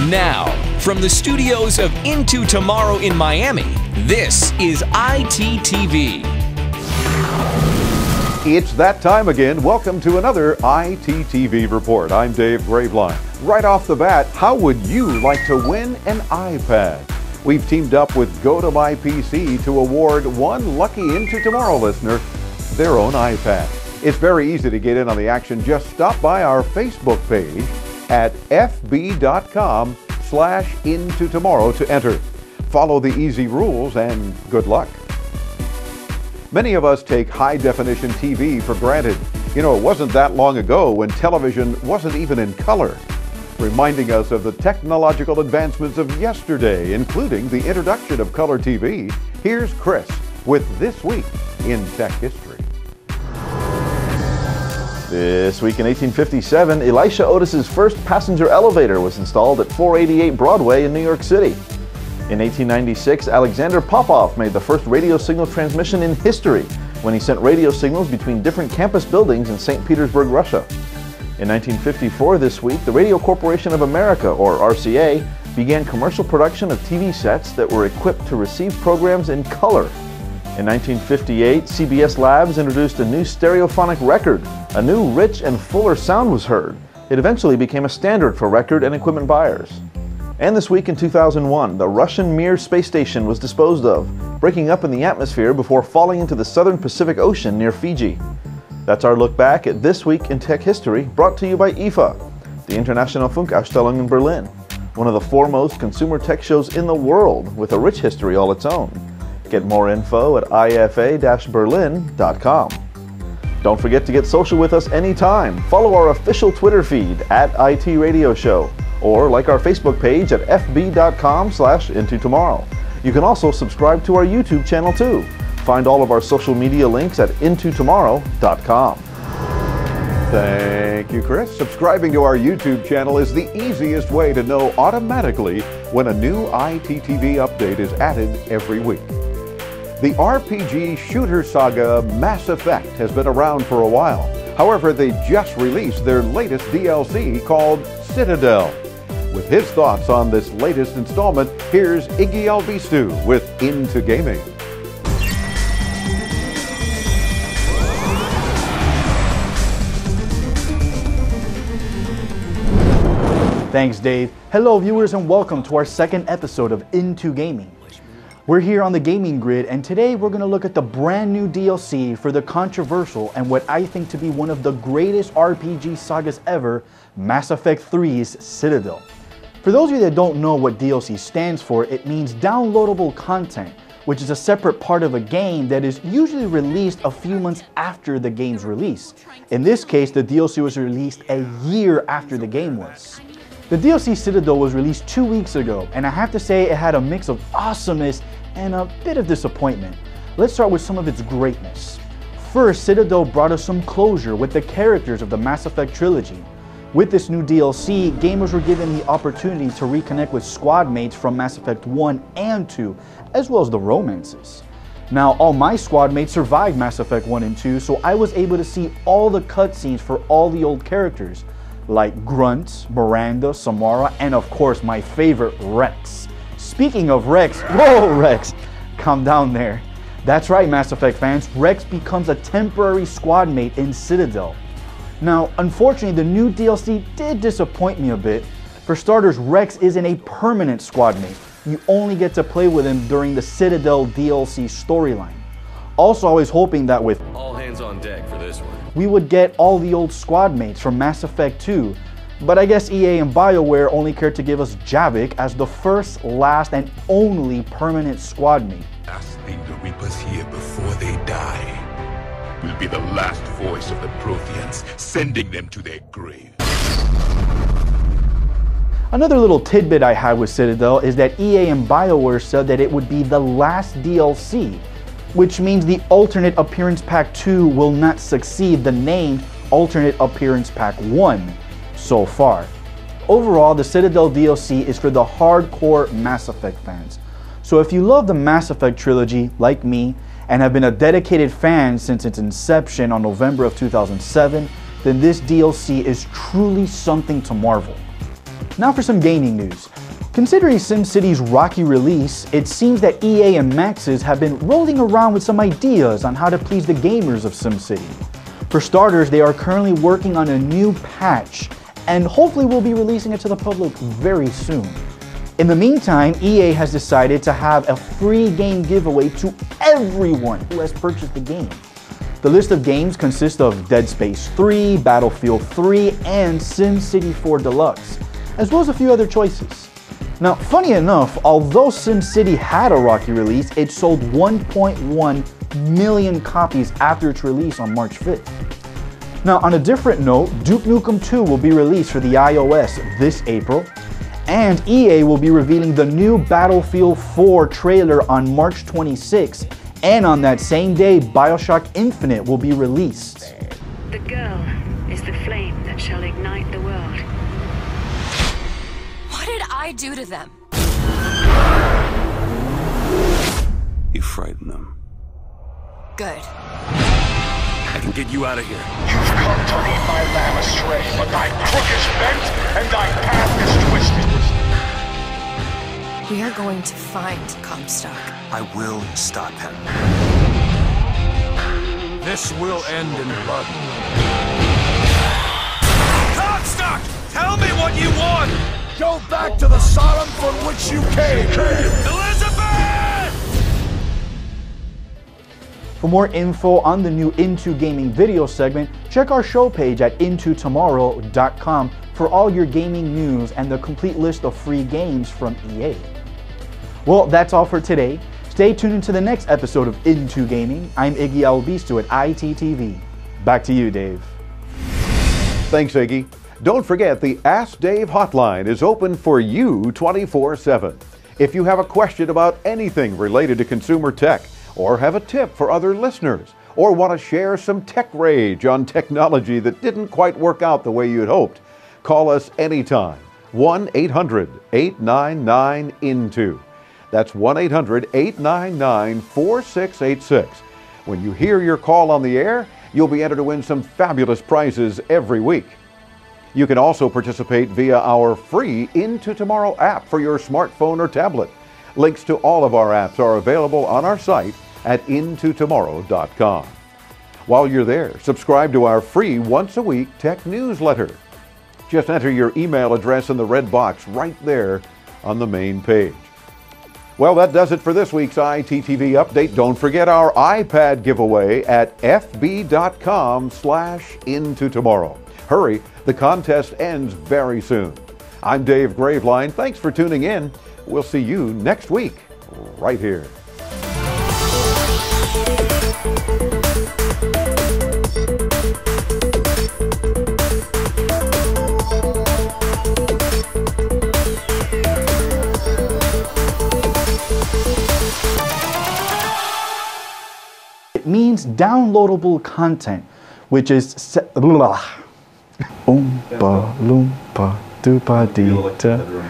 Now, from the studios of Into Tomorrow in Miami, this is ITTV. It's that time again. Welcome to another ITTV report. I'm Dave Graveline. Right off the bat, how would you like to win an iPad? We've teamed up with Go to My PC to award one lucky Into Tomorrow listener their own iPad. It's very easy to get in on the action. Just stop by our Facebook page at fb.com/intotomorrow to enter. Follow the easy rules and good luck. Many of us take high-definition TV for granted. You know, it wasn't that long ago when television wasn't even in color. Reminding us of the technological advancements of yesterday, including the introduction of color TV, here's Chris with This Week in Tech History. This week in 1857, Elisha Otis's first passenger elevator was installed at 488 Broadway in New York City. In 1896, Alexander Popov made the first radio signal transmission in history when he sent radio signals between different campus buildings in St. Petersburg, Russia. In 1954, this week, the Radio Corporation of America, or RCA, began commercial production of TV sets that were equipped to receive programs in color. In 1958, CBS Labs introduced a new stereophonic record. A new, rich and fuller sound was heard. It eventually became a standard for record and equipment buyers. And this week in 2001, the Russian Mir space station was disposed of, breaking up in the atmosphere before falling into the southern Pacific Ocean near Fiji. That's our look back at This Week in Tech History, brought to you by IFA, the International Funkausstellung in Berlin, one of the foremost consumer tech shows in the world with a rich history all its own. Get more info at ifa-berlin.com. Don't forget to get social with us anytime. Follow our official Twitter feed at IT Radio Show, or like our Facebook page at fb.com/intotomorrow. You can also subscribe to our YouTube channel too. Find all of our social media links at intotomorrow.com. Thank you, Chris. Subscribing to our YouTube channel is the easiest way to know automatically when a new ITTV update is added every week. The RPG Shooter Saga Mass Effect has been around for a while. However, they just released their latest DLC called Citadel. With his thoughts on this latest installment, here's Iggy Albistu with Into Gaming. Thanks, Dave. Hello, viewers, and welcome to our second episode of Into Gaming. We're here on the gaming grid, and today we're going to look at the brand new DLC for the controversial and what I think to be one of the greatest RPG sagas ever, Mass Effect 3's Citadel. For those of you that don't know what DLC stands for, it means downloadable content, which is a separate part of a game that is usually released a few months after the game's release. In this case, the DLC was released a year after the game was. The DLC Citadel was released 2 weeks ago, and I have to say it had a mix of awesomeness and a bit of disappointment. Let's start with some of its greatness. First, Citadel brought us some closure with the characters of the Mass Effect trilogy. With this new DLC, gamers were given the opportunity to reconnect with squad mates from Mass Effect 1 and 2, as well as the romances. Now, all my squad mates survived Mass Effect 1 and 2, so I was able to see all the cutscenes for all the old characters, like Grunt, Miranda, Samara, and of course my favorite, Rex. Speaking of Rex, whoa Rex, calm down there. That's right, Mass Effect fans, Rex becomes a temporary squad mate in Citadel. Now, unfortunately, the new DLC did disappoint me a bit. For starters, Rex isn't a permanent squad mate. You only get to play with him during the Citadel DLC storyline. Also, I was hoping that with all hands on deck for this one, we would get all the old squad mates from Mass Effect 2, but I guess EA and BioWare only cared to give us Javik as the first, last, and only permanent squad mate. Last thing the Reapers hear before they die will be the last voice of the Protheans, sending them to their grave. Another little tidbit I had with Citadel is that EA and BioWare said that it would be the last DLC, which means the Alternate Appearance Pack 2 will not succeed the named Alternate Appearance Pack 1 so far. Overall, the Citadel DLC is for the hardcore Mass Effect fans. So if you love the Mass Effect trilogy, like me, and have been a dedicated fan since its inception on November of 2007, then this DLC is truly something to marvel. Now for some gaming news. Considering SimCity's rocky release, it seems that EA and Maxis have been rolling around with some ideas on how to please the gamers of SimCity. For starters, they are currently working on a new patch, and hopefully will be releasing it to the public very soon. In the meantime, EA has decided to have a free game giveaway to everyone who has purchased the game. The list of games consists of Dead Space 3, Battlefield 3, and SimCity 4 Deluxe, as well as a few other choices. Now, funny enough, although SimCity had a rocky release, it sold 1.1 million copies after its release on March 5th. Now, on a different note, Duke Nukem 2 will be released for the iOS this April, and EA will be revealing the new Battlefield 4 trailer on March 26th, and on that same day, BioShock Infinite will be released. The girl is the flame that shall ignite the world. What did I do to them? You frighten them. Good. I can get you out of here. You've come to lead my lamb astray, but thy crook is bent and thy path is twisted. We are going to find Comstock. I will stop him. This will end in blood. Comstock! Tell me what you want! Go back to the Sodom from which you came. Elizabeth! For more info on the new Into Gaming video segment, check our show page at intotomorrow.com for all your gaming news and the complete list of free games from EA. Well, that's all for today. Stay tuned into the next episode of Into Gaming. I'm Iggy Albistu at ITTV. Back to you, Dave. Thanks, Iggy. Don't forget the Ask Dave hotline is open for you 24/7. If you have a question about anything related to consumer tech, or have a tip for other listeners, or want to share some tech rage on technology that didn't quite work out the way you'd hoped, call us anytime. 1-800-899-INTO. That's 1-800-899-4686. When you hear your call on the air, you'll be entered to win some fabulous prizes every week. You can also participate via our free Into Tomorrow app for your smartphone or tablet. Links to all of our apps are available on our site at intotomorrow.com. While you're there, subscribe to our free once-a-week tech newsletter. Just enter your email address in the red box right there on the main page. Well, that does it for this week's ITTV update. Don't forget our iPad giveaway at fb.com/intotomorrow. Hurry, the contest ends very soon. I'm Dave Graveline. Thanks for tuning in. We'll see you next week, right here. It means downloadable content, which is Oompa loompa doopa dee da.